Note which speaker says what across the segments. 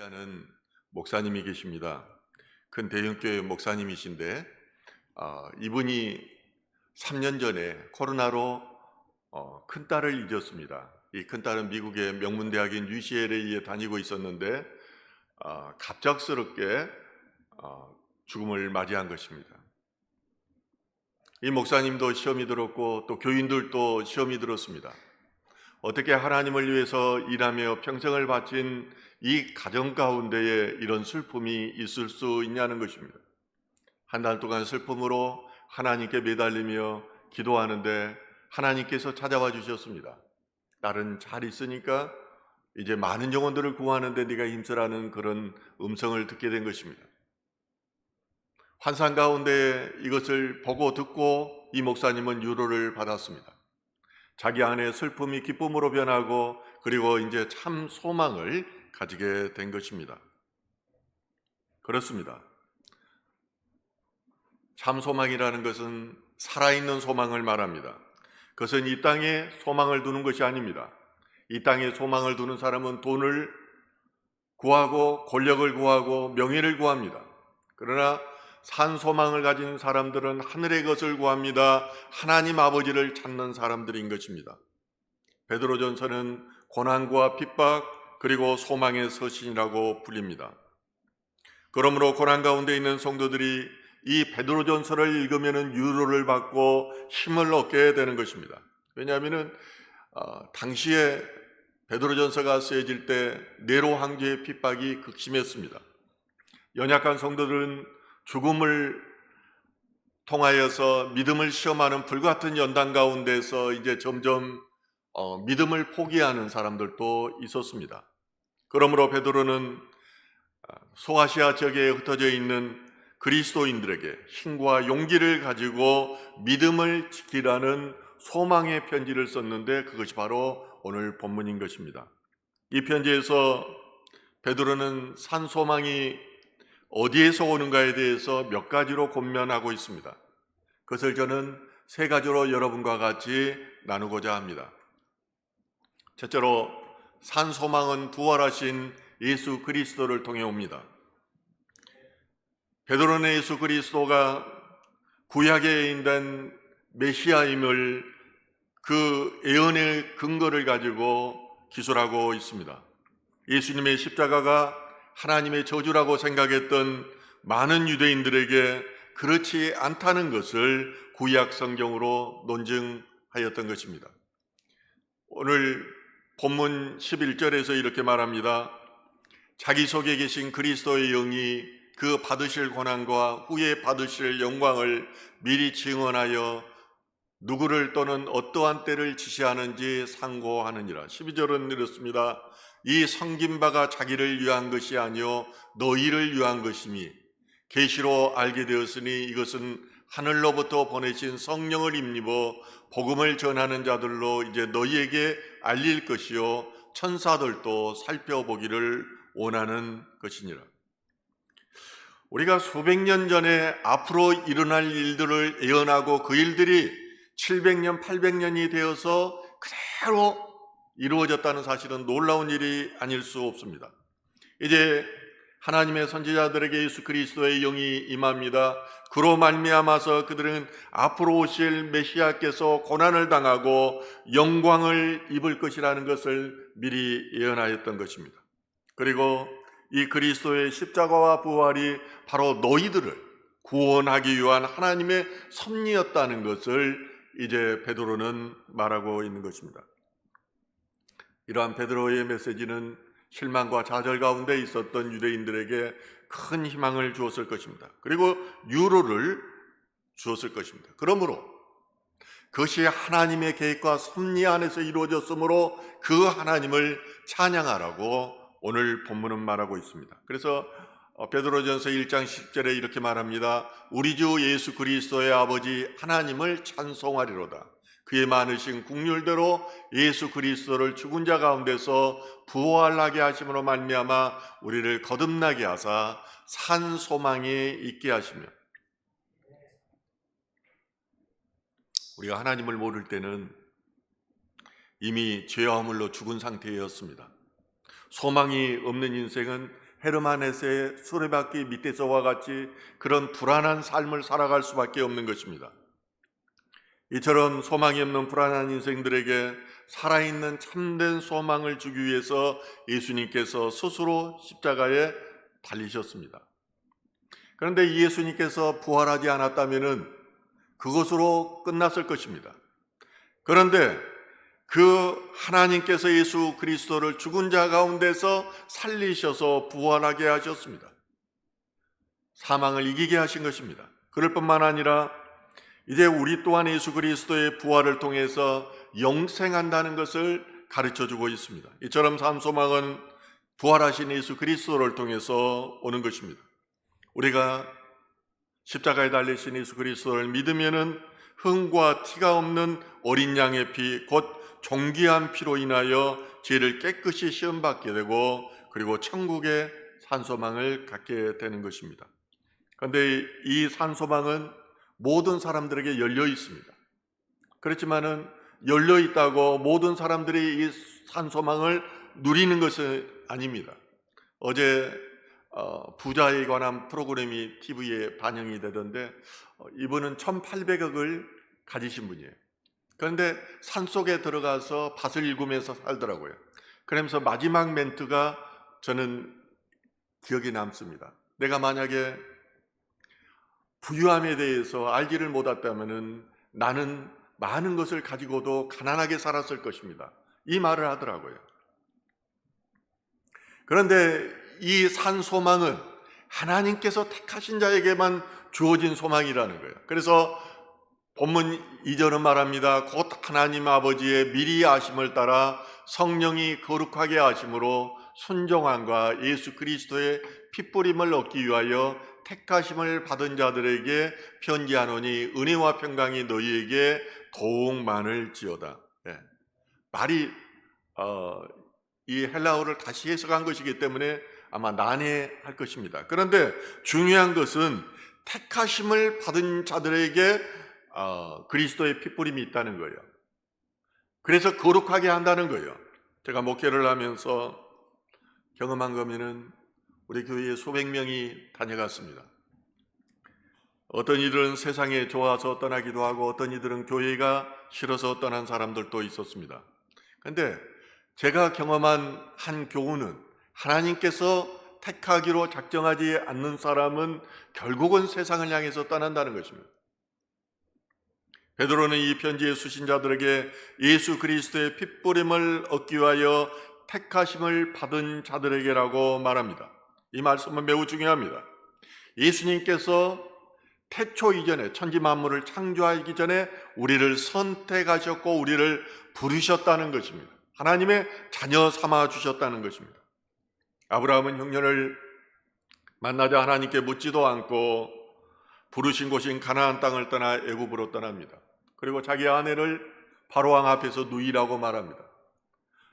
Speaker 1: 하는 목사님이 계십니다. 큰 대형교회 목사님이신데 이분이 3년 전에 코로나로 큰딸을 잊었습니다. 이 큰딸은 미국의 명문대학인 UCLA에 다니고 있었는데 갑작스럽게 죽음을 맞이한 것입니다. 이 목사님도 시험이 들었고 또 교인들도 시험이 들었습니다. 어떻게 하나님을 위해서 일하며 평생을 바친 이 가정 가운데에 이런 슬픔이 있을 수 있냐는 것입니다. 한 달 동안 슬픔으로 하나님께 매달리며 기도하는데 하나님께서 찾아와 주셨습니다. 딸은 잘 있으니까 이제 많은 영혼들을 구하는데 네가 힘쓰라는 그런 음성을 듣게 된 것입니다. 환상 가운데 이것을 보고 듣고 이 목사님은 위로를 받았습니다. 자기 안에 슬픔이 기쁨으로 변하고 그리고 이제 참 소망을 가지게 된 것입니다. 그렇습니다. 참 소망이라는 것은 살아있는 소망을 말합니다. 그것은 이 땅에 소망을 두는 것이 아닙니다. 이 땅에 소망을 두는 사람은 돈을 구하고 권력을 구하고 명예를 구합니다. 그러나 산 소망을 가진 사람들은 하늘의 것을 구합니다. 하나님 아버지를 찾는 사람들인 것입니다. 베드로전서는 고난과 핍박 그리고 소망의 서신이라고 불립니다. 그러므로 고난 가운데 있는 성도들이 이 베드로전서를 읽으면 위로를 받고 힘을 얻게 되는 것입니다. 왜냐하면 당시에 베드로전서가 쓰여질 때 네로 황제의 핍박이 극심했습니다. 연약한 성도들은 죽음을 통하여서 믿음을 시험하는 불같은 연단 가운데서 이제 점점 믿음을 포기하는 사람들도 있었습니다. 그러므로 베드로는 소아시아 지역에 흩어져 있는 그리스도인들에게 힘과 용기를 가지고 믿음을 지키라는 소망의 편지를 썼는데 그것이 바로 오늘 본문인 것입니다. 이 편지에서 베드로는 산 소망이 어디에서 오는가에 대해서 몇 가지로 권면하고 있습니다. 그것을 저는 세 가지로 여러분과 같이 나누고자 합니다. 첫째로 산 소망은 부활하신 예수 그리스도를 통해 옵니다. 베드로는 예수 그리스도가 구약에 있는 메시아임을 그 예언의 근거를 가지고 기술하고 있습니다. 예수님의 십자가가 하나님의 저주라고 생각했던 많은 유대인들에게 그렇지 않다는 것을 구약 성경으로 논증하였던 것입니다. 오늘 본문 11절에서 이렇게 말합니다. 자기 속에 계신 그리스도의 영이 그 받으실 고난과 후에 받으실 영광을 미리 증언하여 누구를 또는 어떠한 때를 지시하는지 상고하느니라. 12절은 이렇습니다. 이 섬긴 바가 자기를 위한 것이 아니요 너희를 위한 것이니 계시로 알게 되었으니 이것은 하늘로부터 보내신 성령을 힘입어 복음을 전하는 자들로 이제 너희에게 알릴 것이요 천사들도 살펴보기를 원하는 것이니라. 우리가 수백 년 전에 앞으로 일어날 일들을 예언하고 그 일들이 700년, 800년이 되어서 그대로 이루어졌다는 사실은 놀라운 일이 아닐 수 없습니다. 이제 하나님의 선지자들에게 예수 그리스도의 영이 임합니다. 그로 말미암아서 그들은 앞으로 오실 메시아께서 고난을 당하고 영광을 입을 것이라는 것을 미리 예언하였던 것입니다. 그리고 이 그리스도의 십자가와 부활이 바로 너희들을 구원하기 위한 하나님의 섭리였다는 것을 이제 베드로는 말하고 있는 것입니다. 이러한 베드로의 메시지는 실망과 좌절 가운데 있었던 유대인들에게 큰 희망을 주었을 것입니다. 그리고 위로를 주었을 것입니다. 그러므로 그것이 하나님의 계획과 섭리 안에서 이루어졌으므로 그 하나님을 찬양하라고 오늘 본문은 말하고 있습니다. 그래서 베드로전서 1장 10절에 이렇게 말합니다. 우리 주 예수 그리스도의 아버지 하나님을 찬송하리로다. 그의 많으신 긍휼대로 예수 그리스도를 죽은 자 가운데서 부활하게 하심으로 말미암아 우리를 거듭나게 하사 산 소망에 있게 하시며. 우리가 하나님을 모를 때는 이미 죄와 허물로 죽은 상태였습니다. 소망이 없는 인생은 헤르만헤세의 수레바퀴 밑에서와 같이 그런 불안한 삶을 살아갈 수밖에 없는 것입니다. 이처럼 소망이 없는 불안한 인생들에게 살아있는 참된 소망을 주기 위해서 예수님께서 스스로 십자가에 달리셨습니다. 그런데 이 예수님께서 부활하지 않았다면 그것으로 끝났을 것입니다. 그런데 그 하나님께서 예수 그리스도를 죽은 자 가운데서 살리셔서 부활하게 하셨습니다. 사망을 이기게 하신 것입니다. 그럴 뿐만 아니라 이제 우리 또한 예수 그리스도의 부활을 통해서 영생한다는 것을 가르쳐주고 있습니다. 이처럼 산 소망은 부활하신 예수 그리스도를 통해서 오는 것입니다. 우리가 십자가에 달리신 예수 그리스도를 믿으면은 흠과 티가 없는 어린 양의 피, 곧 존귀한 피로 인하여 죄를 깨끗이 시험받게 되고 그리고 천국의 산소망을 갖게 되는 것입니다. 그런데 이 산소망은 모든 사람들에게 열려 있습니다. 그렇지만은 열려 있다고 모든 사람들이 이 산소망을 누리는 것은 아닙니다. 어제 부자에 관한 프로그램이 TV에 반영이 되던데 이분은 1,800억을 가지신 분이에요. 그런데 산속에 들어가서 밭을 일구면서 살더라고요. 그러면서 마지막 멘트가 저는 기억에 남습니다. 내가 만약에 부유함에 대해서 알지를 못했다면 나는 많은 것을 가지고도 가난하게 살았을 것입니다. 이 말을 하더라고요. 그런데 이 산 소망은 하나님께서 택하신 자에게만 주어진 소망이라는 거예요. 그래서 본문 2절은 말합니다. 곧 하나님 아버지의 미리 아심을 따라 성령이 거룩하게 하심으로 순종함과 예수 그리스도의 핏부림을 얻기 위하여 택하심을 받은 자들에게 편지하노니 은혜와 평강이 너희에게 더욱 많을지어다. 말이 이 헬라어를 다시 해석한 것이기 때문에 아마 난해할 것입니다. 그런데 중요한 것은 택하심을 받은 자들에게 그리스도의 핏부림이 있다는 거예요. 그래서 거룩하게 한다는 거예요. 제가 목회를 하면서 경험한 거면은 우리 교회에 수백 명이 다녀갔습니다. 어떤 이들은 세상에 좋아서 떠나기도 하고 어떤 이들은 교회가 싫어서 떠난 사람들도 있었습니다. 그런데 제가 경험한 한 교훈은 하나님께서 택하기로 작정하지 않는 사람은 결국은 세상을 향해서 떠난다는 것입니다. 베드로는 이 편지의 수신자들에게 예수 그리스도의 핏부림을 얻기 위하여 택하심을 받은 자들에게라고 말합니다. 이 말씀은 매우 중요합니다. 예수님께서 태초 이전에 천지 만물을 창조하기 전에 우리를 선택하셨고 우리를 부르셨다는 것입니다. 하나님의 자녀 삼아 주셨다는 것입니다. 아브라함은 흉년을 만나자 하나님께 묻지도 않고 부르신 곳인 가나안 땅을 떠나 애굽으로 떠납니다. 그리고 자기 아내를 바로왕 앞에서 누이라고 말합니다.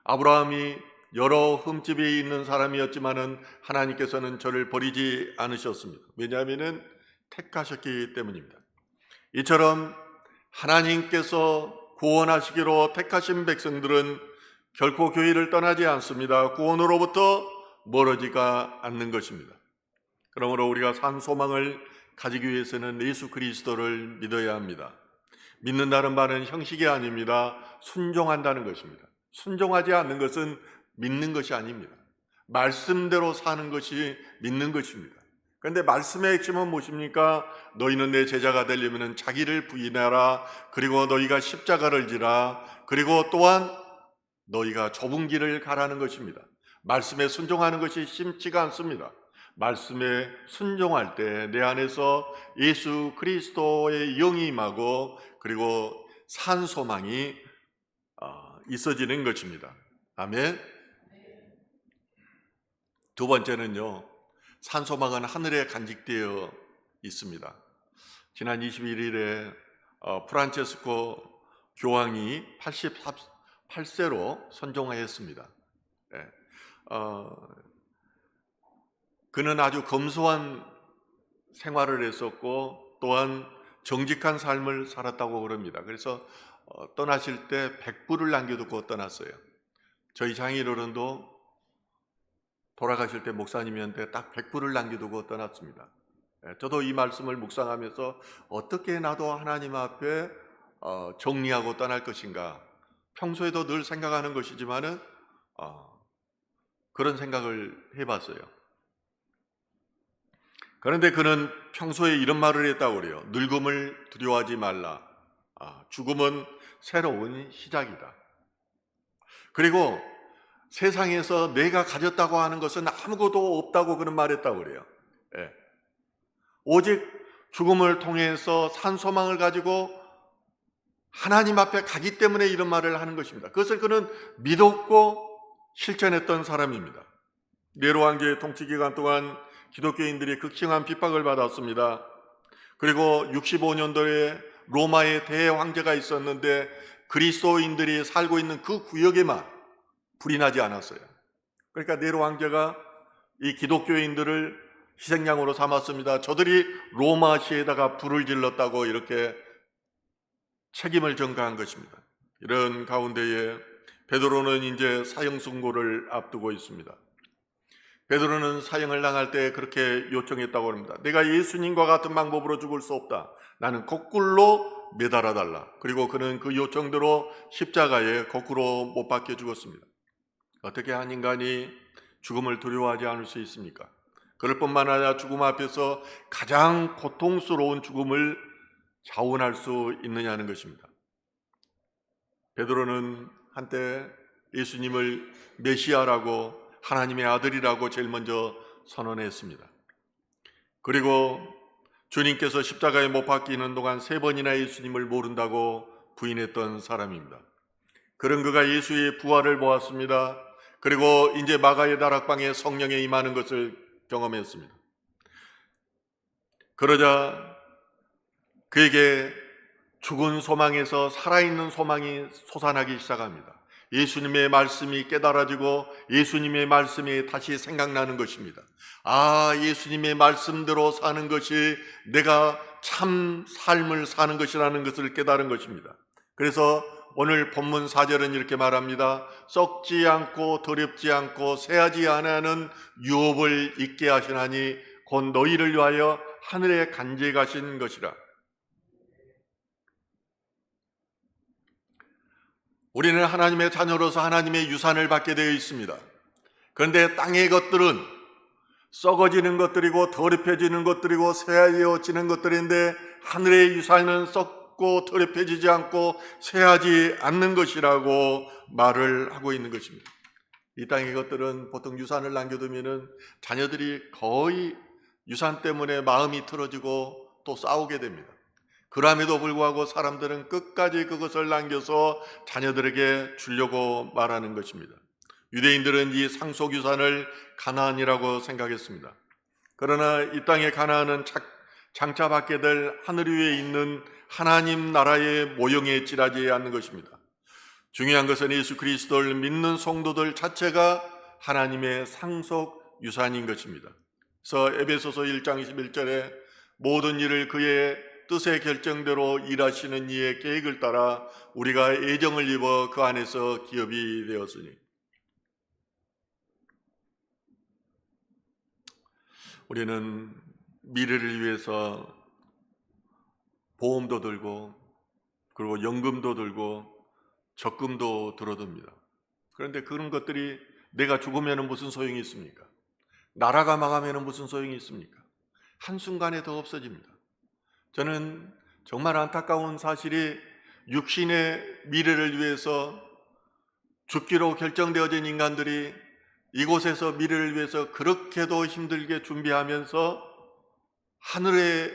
Speaker 1: 아브라함이 여러 흠집이 있는 사람이었지만은 하나님께서는 저를 버리지 않으셨습니다. 왜냐하면은 택하셨기 때문입니다. 이처럼 하나님께서 구원하시기로 택하신 백성들은 결코 교회를 떠나지 않습니다. 구원으로부터 멀어지가 않는 것입니다. 그러므로 우리가 산 소망을 가지기 위해서는 예수 그리스도를 믿어야 합니다. 믿는다는 말은 형식이 아닙니다. 순종한다는 것입니다. 순종하지 않는 것은 믿는 것이 아닙니다. 말씀대로 사는 것이 믿는 것입니다. 그런데 말씀의 핵심은 무엇입니까? 너희는 내 제자가 되려면 자기를 부인하라. 그리고 너희가 십자가를 지라. 그리고 또한 너희가 좁은 길을 가라는 것입니다. 말씀에 순종하는 것이 쉽지가 않습니다. 말씀에 순종할 때 내 안에서 예수 그리스도의 영이 임하고 그리고 산 소망이 있어지는 것입니다. 아멘. 두 번째는요, 산 소망은 하늘에 간직되어 있습니다. 지난 21일에 프란체스코 교황이 88세로 선종하였습니다. 그는 아주 검소한 생활을 했었고 또한 정직한 삶을 살았다고 그럽니다. 그래서 떠나실 때 100불을 남겨두고 떠났어요. 저희 장인어른도 돌아가실 때 목사님한테 딱 100불을 남겨두고 떠났습니다. 저도 이 말씀을 묵상하면서 어떻게 나도 하나님 앞에 정리하고 떠날 것인가, 평소에도 늘 생각하는 것이지만은 그런 생각을 해봤어요. 그런데 그는 평소에 이런 말을 했다고 그래요. 늙음을 두려워하지 말라. 죽음은 새로운 시작이다. 그리고 세상에서 내가 가졌다고 하는 것은 아무것도 없다고 그런 말했다고 그래요. 예. 오직 죽음을 통해서 산 소망을 가지고 하나님 앞에 가기 때문에 이런 말을 하는 것입니다. 그것을 그는 믿었고 실천했던 사람입니다. 네로 황제의 통치 기간 동안 기독교인들이 극심한 핍박을 받았습니다. 그리고 65년도에 로마의 대황제가 있었는데 그리스도인들이 살고 있는 그 구역에만 불이 나지 않았어요. 그러니까 네로 황제가 이 기독교인들을 희생양으로 삼았습니다. 저들이 로마시에다가 불을 질렀다고 이렇게 책임을 전가한 것입니다. 이런 가운데에 베드로는 이제 사형 선고를 앞두고 있습니다. 베드로는 사형을 당할 때 그렇게 요청했다고 합니다. 내가 예수님과 같은 방법으로 죽을 수 없다. 나는 거꾸로 매달아 달라. 그리고 그는 그 요청대로 십자가에 거꾸로 못 박혀 죽었습니다. 어떻게 한 인간이 죽음을 두려워하지 않을 수 있습니까? 그럴 뿐만 아니라 죽음 앞에서 가장 고통스러운 죽음을 자원할 수 있느냐는 것입니다. 베드로는 한때 예수님을 메시아라고, 하나님의 아들이라고 제일 먼저 선언했습니다. 그리고 주님께서 십자가에 못 박히는 동안 3번이나 예수님을 모른다고 부인했던 사람입니다. 그런 그가 예수의 부활을 보았습니다. 그리고 이제 마가의 다락방에 성령에 임하는 것을 경험했습니다. 그러자 그에게 죽은 소망에서 살아있는 소망이 솟아나기 시작합니다. 예수님의 말씀이 깨달아지고 예수님의 말씀이 다시 생각나는 것입니다. 예수님의 말씀대로 사는 것이 내가 참 삶을 사는 것이라는 것을 깨달은 것입니다. 그래서 오늘 본문 4절은 이렇게 말합니다. 썩지 않고 더럽지 않고 새하지 아니하는 유업을 있게 하시나니 곧 너희를 위하여 하늘에 간직하신 것이라. 우리는 하나님의 자녀로서 하나님의 유산을 받게 되어 있습니다. 그런데 땅의 것들은 썩어지는 것들이고 더럽혀지는 것들이고 쇠하여지는 것들인데 하늘의 유산은 썩고 더럽혀지지 않고 쇠하지 않는 것이라고 말을 하고 있는 것입니다. 이 땅의 것들은 보통 유산을 남겨두면 자녀들이 거의 유산 때문에 마음이 틀어지고 또 싸우게 됩니다. 그럼에도 불구하고 사람들은 끝까지 그것을 남겨서 자녀들에게 주려고 말하는 것입니다. 유대인들은 이 상속유산을 가나안이라고 생각했습니다. 그러나 이 땅의 가나안은 장차 받게 될 하늘 위에 있는 하나님 나라의 모형에 지나지 않는 것입니다. 중요한 것은 예수 그리스도를 믿는 성도들 자체가 하나님의 상속유산인 것입니다. 그래서 에베소서 1장 11절에 모든 일을 그의 뜻의 결정대로 일하시는 이의 계획을 따라 우리가 애정을 입어 그 안에서 기업이 되었으니. 우리는 미래를 위해서 보험도 들고 그리고 연금도 들고 적금도 들어둡니다. 그런데 그런 것들이 내가 죽으면 무슨 소용이 있습니까? 나라가 망하면 무슨 소용이 있습니까? 한순간에 더 없어집니다. 저는 정말 안타까운 사실이 육신의 미래를 위해서 죽기로 결정되어진 인간들이 이곳에서 미래를 위해서 그렇게도 힘들게 준비하면서 하늘에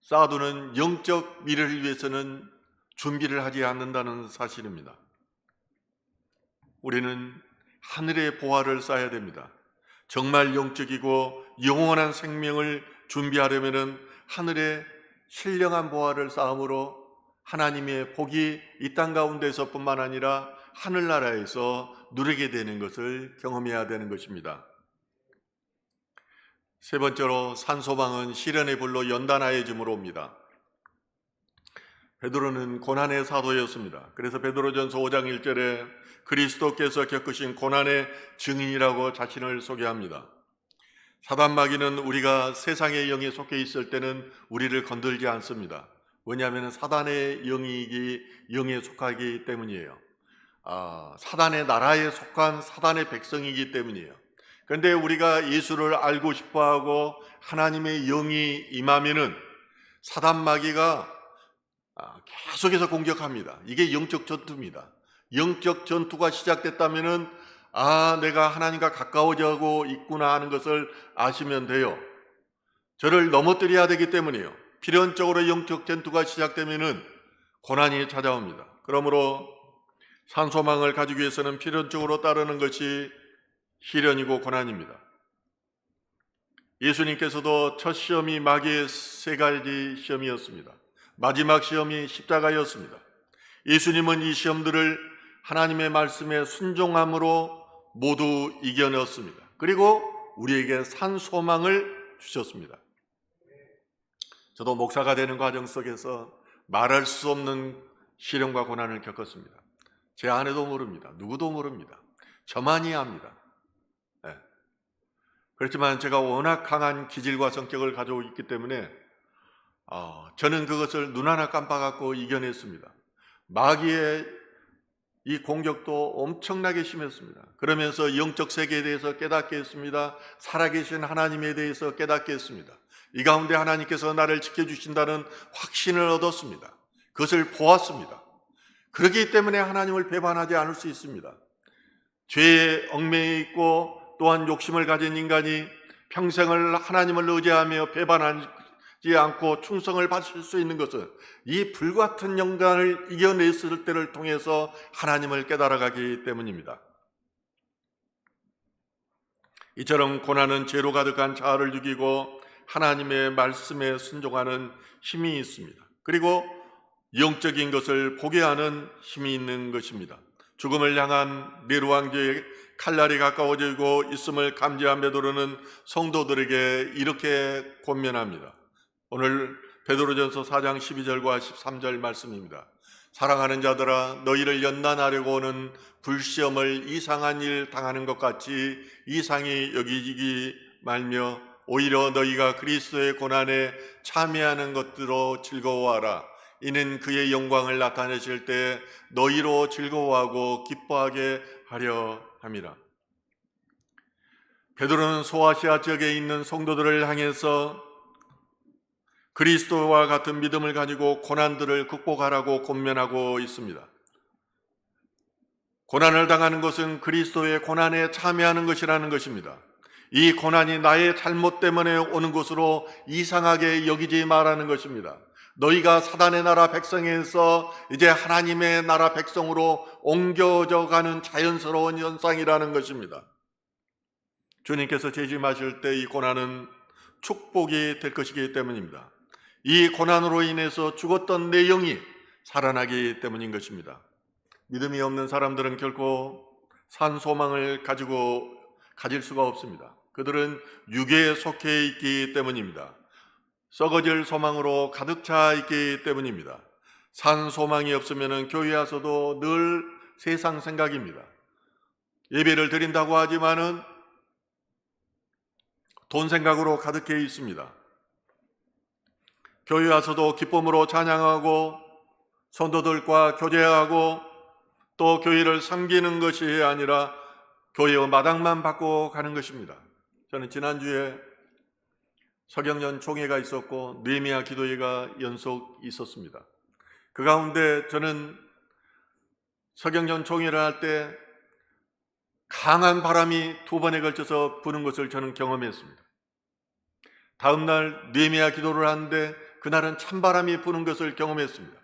Speaker 1: 쌓아두는 영적 미래를 위해서는 준비를 하지 않는다는 사실입니다. 우리는 하늘의 보화를 쌓아야 됩니다. 정말 영적이고 영원한 생명을 준비하려면 하늘에 신령한 보화를 쌓음으로 하나님의 복이 이 땅 가운데서 뿐만 아니라 하늘나라에서 누리게 되는 것을 경험해야 되는 것입니다. 세 번째로 산소망은 시련의 불로 연단하여짐으로 옵니다. 베드로는 고난의 사도였습니다. 그래서 베드로전서 5장 1절에 그리스도께서 겪으신 고난의 증인이라고 자신을 소개합니다. 사단마귀는 우리가 세상의 영에 속해 있을 때는 우리를 건들지 않습니다. 왜냐하면 사단의 영에 속하기 때문이에요. 사단의 나라에 속한 사단의 백성이기 때문이에요. 그런데 우리가 예수를 알고 싶어하고 하나님의 영이 임하면은 사단마귀가 계속해서 공격합니다. 이게 영적 전투입니다. 영적 전투가 시작됐다면은 내가 하나님과 가까워지고 있구나 하는 것을 아시면 돼요. 저를 넘어뜨려야 되기 때문이에요. 필연적으로 영적 전투가 시작되면은 고난이 찾아옵니다. 그러므로 산소망을 가지기 위해서는 필연적으로 따르는 것이 시련이고 고난입니다. 예수님께서도 첫 시험이 마귀의 3가지 시험이었습니다. 마지막 시험이 십자가였습니다. 예수님은 이 시험들을 하나님의 말씀에 순종함으로 모두 이겨냈습니다. 그리고 우리에게 산 소망을 주셨습니다. 저도 목사가 되는 과정 속에서 말할 수 없는 시련과 고난을 겪었습니다. 제 아내도 모릅니다. 누구도 모릅니다. 저만이 압니다. 그렇지만 제가 워낙 강한 기질과 성격을 가지고 있기 때문에 저는 그것을 눈 하나 깜빡하고 이겨냈습니다. 마귀의 이 공격도 엄청나게 심했습니다. 그러면서 영적 세계에 대해서 깨닫게 했습니다. 살아계신 하나님에 대해서 깨닫게 했습니다. 이 가운데 하나님께서 나를 지켜주신다는 확신을 얻었습니다. 그것을 보았습니다. 그렇기 때문에 하나님을 배반하지 않을 수 있습니다. 죄에 얽매여 있고 또한 욕심을 가진 인간이 평생을 하나님을 의지하며 배반하지 않고 충성을 바칠 수 있는 것은 이 불같은 영광을 이겨냈을 때를 통해서 하나님을 깨달아가기 때문입니다. 이처럼 고난은 죄로 가득한 자아를 죽이고 하나님의 말씀에 순종하는 힘이 있습니다. 그리고 영적인 것을 보게 하는 힘이 있는 것입니다. 죽음을 향한 네로 왕조의 칼날이 가까워지고 있음을 감지한 베드로는 성도들에게 이렇게 권면합니다. 오늘 베드로전서 4장 12절과 13절 말씀입니다. 사랑하는 자들아, 너희를 연단하려고 오는 불시험을 이상한 일 당하는 것 같이 이상히 여기지 말며 오히려 너희가 그리스도의 고난에 참여하는 것들로 즐거워하라. 이는 그의 영광을 나타내실 때 너희로 즐거워하고 기뻐하게 하려 함이라. 베드로는 소아시아 지역에 있는 성도들을 향해서 그리스도와 같은 믿음을 가지고 고난들을 극복하라고 권면하고 있습니다. 고난을 당하는 것은 그리스도의 고난에 참여하는 것이라는 것입니다. 이 고난이 나의 잘못 때문에 오는 것으로 이상하게 여기지 말라는 것입니다. 너희가 사단의 나라 백성에서 이제 하나님의 나라 백성으로 옮겨져 가는 자연스러운 현상이라는 것입니다. 주님께서 재림하실 때 이 고난은 축복이 될 것이기 때문입니다. 이 고난으로 인해서 죽었던 내 영이 살아나기 때문인 것입니다. 믿음이 없는 사람들은 결코 산 소망을 가질 수가 없습니다. 그들은 육에 속해 있기 때문입니다. 썩어질 소망으로 가득 차 있기 때문입니다. 산 소망이 없으면 교회 와서도 늘 세상 생각입니다. 예배를 드린다고 하지만은 돈 생각으로 가득해 있습니다. 교회 와서도 기쁨으로 찬양하고 성도들과 교제하고 또 교회를 섬기는 것이 아니라 교회의 마당만 받고 가는 것입니다. 저는 지난주에 서경년 총회가 있었고 느헤미야 기도회가 연속 있었습니다. 그 가운데 저는 서경년 총회를 할 때 강한 바람이 2번에 걸쳐서 부는 것을 저는 경험했습니다. 다음 날 느헤미야 기도를 하는데 그날은 찬바람이 부는 것을 경험했습니다.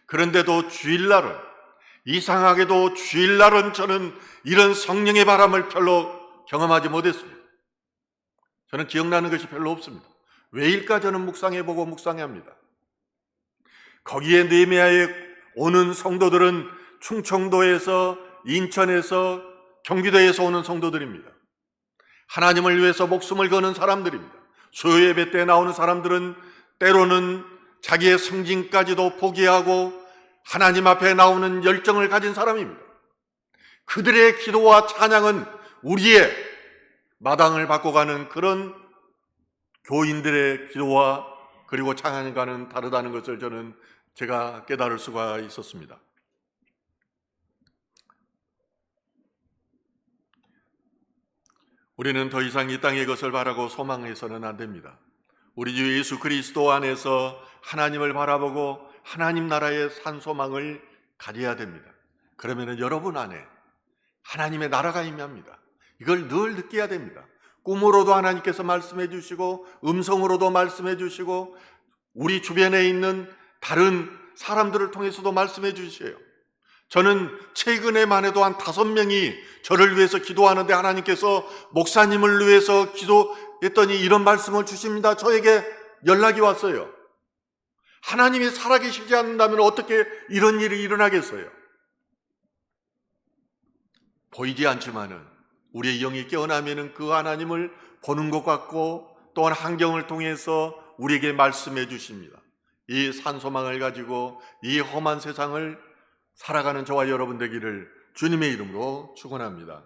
Speaker 1: 그런데도 이상하게도 주일날은 저는 이런 성령의 바람을 별로 경험하지 못했습니다. 저는 기억나는 것이 별로 없습니다. 왜일까 저는 묵상해보고 묵상합니다. 거기에 느헤미야에 오는 성도들은 충청도에서, 인천에서, 경기도에서 오는 성도들입니다. 하나님을 위해서 목숨을 거는 사람들입니다. 수요예배 때 나오는 사람들은 때로는 자기의 승진까지도 포기하고 하나님 앞에 나오는 열정을 가진 사람입니다. 그들의 기도와 찬양은 우리의 마당을 바꿔가는 그런 교인들의 기도와 그리고 찬양과는 다르다는 것을 제가 깨달을 수가 있었습니다. 우리는 더 이상 이 땅의 것을 바라고 소망해서는 안 됩니다. 우리 주 예수 그리스도 안에서 하나님을 바라보고 하나님 나라의 산 소망을 가져야 됩니다. 그러면 여러분 안에 하나님의 나라가 임합니다. 이걸 늘 느껴야 됩니다. 꿈으로도 하나님께서 말씀해 주시고 음성으로도 말씀해 주시고 우리 주변에 있는 다른 사람들을 통해서도 말씀해 주셔요. 저는 최근에만 해도 한 5명이 저를 위해서 기도하는데 하나님께서 목사님을 위해서 기도했더니 이런 말씀을 주십니다. 저에게 연락이 왔어요. 하나님이 살아계시지 않는다면 어떻게 이런 일이 일어나겠어요? 보이지 않지만은 우리의 영이 깨어나면은 그 하나님을 보는 것 같고 또한 환경을 통해서 우리에게 말씀해 주십니다. 이 산소망을 가지고 이 험한 세상을 살아가는 저와 여러분 되기를 주님의 이름으로 축원합니다.